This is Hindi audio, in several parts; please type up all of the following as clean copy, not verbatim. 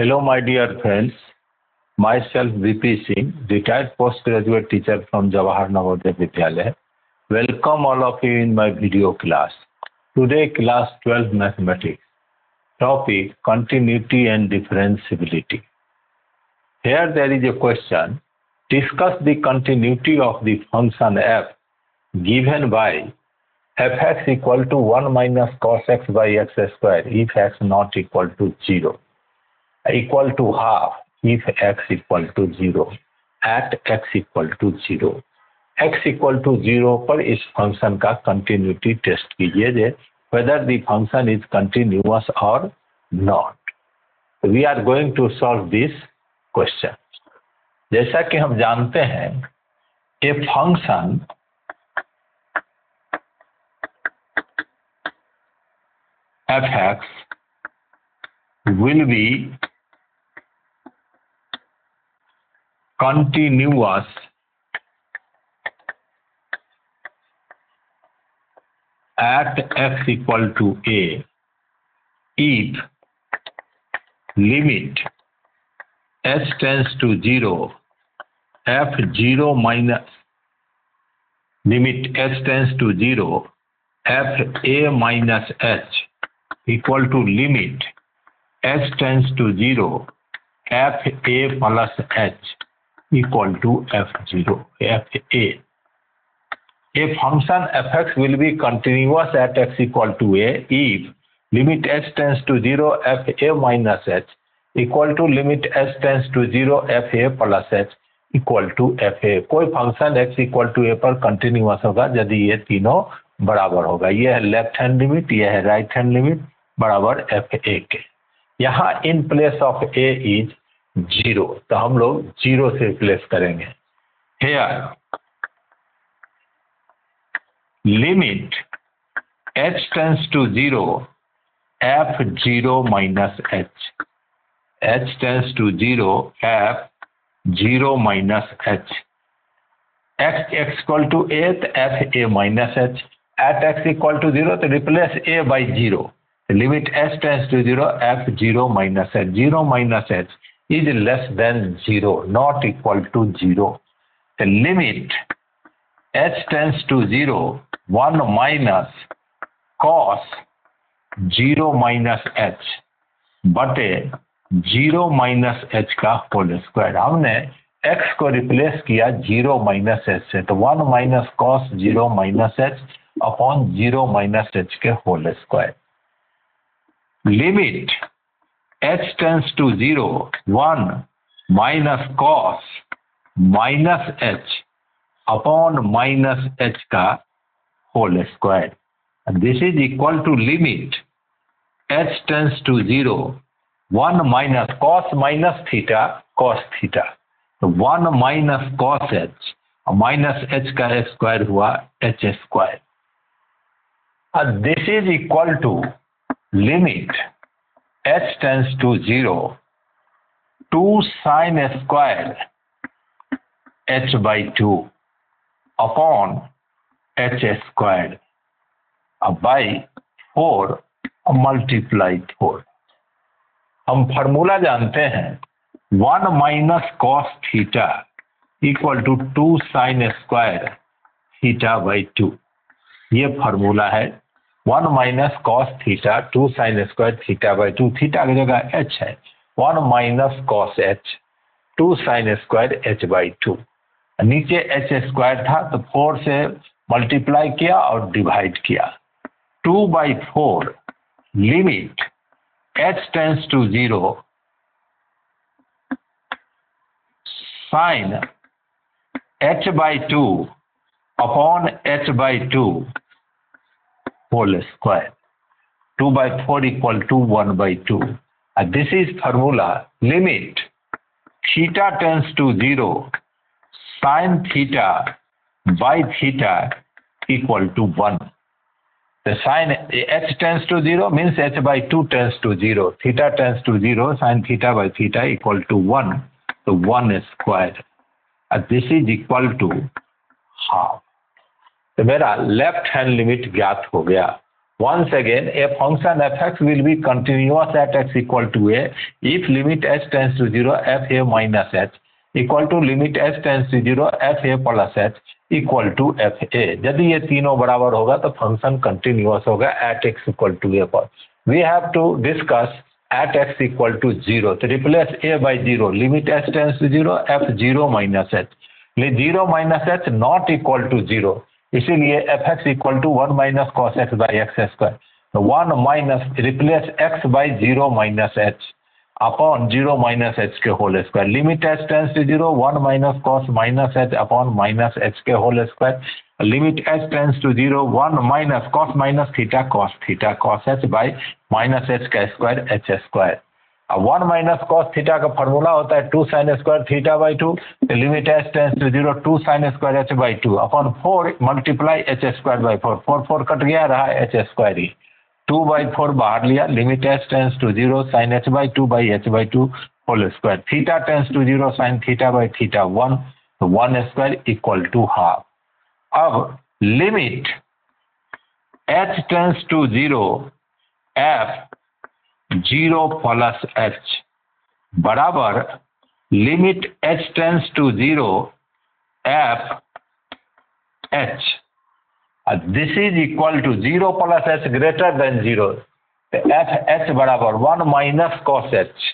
Hello, my dear friends. Myself, VP Singh, retired postgraduate teacher from Jawahar Navodaya Vidyalaya. Welcome all of you in my video class. Today, class 12 mathematics. Topic: continuity and differentiability. Here there is a question. Discuss the continuity of the function f given by fx equal to 1 minus cos x by x square if x not equal to 0, equal to half if x equal to 0, at x equal to 0. x equal to 0 पर इस फंक्शन का कंटिन्यूटी टेस्ट कीजिए whether the function is continuous or not. We are going to solve this question. जैसा कि हम जानते हैं a function fx will be continuous at x equal to a if limit h tends to 0 f0 minus limit h tends to 0 f a minus h equal to limit h tends to 0 f a plus h equal to f0 f a. A function fx will be continuous at x equal to a if limit h tends to 0 f a minus h equal to limit h tends to 0 f a plus h equal to f a. कोई function x equal to a पर कंटिन्यूअस होगा यदि ये तीनों बराबर होगा. ये है लेफ्ट हैंड लिमिट, ये है राइट हैंड लिमिट बराबर f a के. यहाँ in place of a is 0 तो हम लोग 0 से रिप्लेस करेंगे. Here limit h tends to 0 f0 minus h tends to 0 f0 minus h x equal to a f a minus h at x equal to 0 तो replace a by 0. Limit h tends to 0 f0 minus h 0 minus h is less than 0 not equal to 0. The limit h tends to 0 1 minus cos 0 minus h बटे 0 माइनस h का होल स्क्वायर. हमने x को रिप्लेस किया 0 माइनस h से तो 1 minus cos 0 minus h upon 0 minus h के whole square. Limit h tends to 0 1 minus cos minus h upon minus h का whole square. This is equal to limit h tends to 0 1 minus cos minus theta cos theta तो 1 minus cos h minus h का स्क्वायर हुआ h square. This is equal to limit h tends to 0 2 sine square h by 2 upon h square by 4 multiply 4. हम फार्मूला जानते हैं 1 minus cos theta equal to 2 sine square theta by 2. ये फार्मूला है 1 minus cos theta 2 sine square theta by 2. Theta की जगह h है 1 minus cos h 2 sine square h by 2. नीचे h स्क्वायर था तो 4 से मल्टीप्लाई किया और डिवाइड किया. 2 by 4 limit h tends to 0 sin h by 2 upon h by 2 whole square. 2 by 4 equal to 1 by 2. And this is formula limit theta tends to 0 sin theta by theta equal to 1. The sin h tends to 0 means h by 2 tends to 0. Theta tends to 0 sin theta by theta equal to 1. So 1 square. And this is equal to half. तो मेरा लेफ्ट हैंड लिमिट ज्ञात हो गया once again a function fx will be continuous at x equal to a if limit h tends to 0 f a minus h equal to limit h tends to 0 f a plus h equal to F A. यदि ये तीनों बराबर होगा तो फंक्शन कंटिन्यूअस होगा at X equal to A पर। We have to discuss at X equal to 0, तो replace A by 0, limit H tends to 0 F 0 minus H, 0 minus H not equal to 0, इसीलिए F X equal to 1 minus cos X by X square, 1 minus replace X by 0 minus H upon 0 minus H के whole square, limit H tends to 0 1 minus cos minus H upon minus H के whole square, limit H tends to 0 1 minus theta cos H by minus H का स्क्वायर एच स्क्वायर। अब 1 माइनस कॉस थीटा का फॉर्मूला होता है 2 sine square theta by 2, limit H tends to 0 2 sine square H by 2 upon 4 multiply H square by 4, 4 cut गया, रहा एच स्क्वायर ही, 2/4 बाहर लिया, limit H tends to 0 sine H by 2 by H by 2 whole square, theta tends to 0 sine theta by theta 1, तो 1 स्क्वायर इक्वल टू हाफ। अब limit H tends to 0 F 0 plus H बराबर limit H tends to 0 F H, this is equal to 0 plus H greater than 0, F H बराबर 1 minus cos H,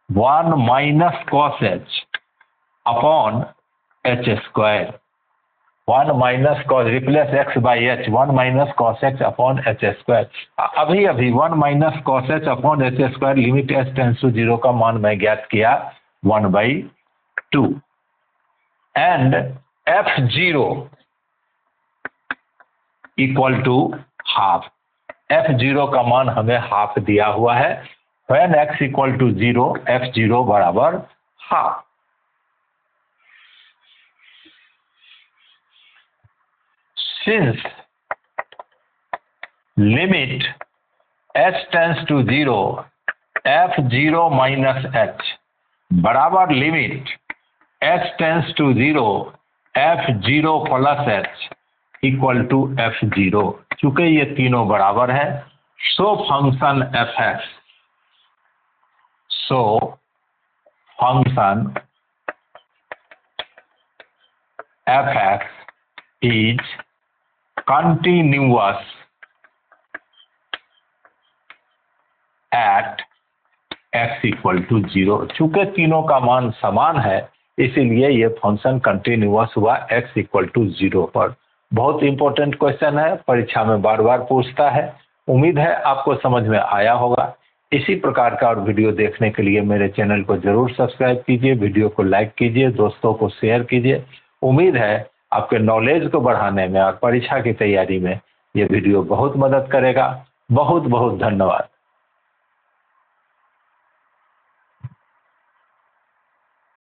1 minus cos H upon H square, 1 minus cos replace X by H, 1 minus cos X upon H square, अभी 1 minus cos H upon H square, limit H tends to 0 का मान मैं ज्ञात किया 1/2 and F 0 equal to half, f0 का मान हमें हाफ दिया हुआ है, when x equal to 0 f0 बराबर half. Since limit h tends to 0 f0 minus h बराबर limit h tends to 0 f0 plus h equal to f0, चूंकि ये तीनों बराबर है, so function fx is continuous at x equal to 0, चूंकि तीनों का मान समान है इसीलिए ये फंक्शन कंटिन्यूअस हुआ x इक्वल टू 0 पर। बहुत इंपॉर्टेंट क्वेश्चन है, परीक्षा में बार बार पूछता है। उम्मीद है आपको समझ में आया होगा। इसी प्रकार का और वीडियो देखने के लिए मेरे चैनल को जरूर सब्सक्राइब कीजिए, वीडियो को लाइक कीजिए, दोस्तों को शेयर कीजिए। उम्मीद है आपके नॉलेज को बढ़ाने में और परीक्षा की तैयारी में ये वीडियो बहुत मदद करेगा। बहुत बहुत धन्यवाद।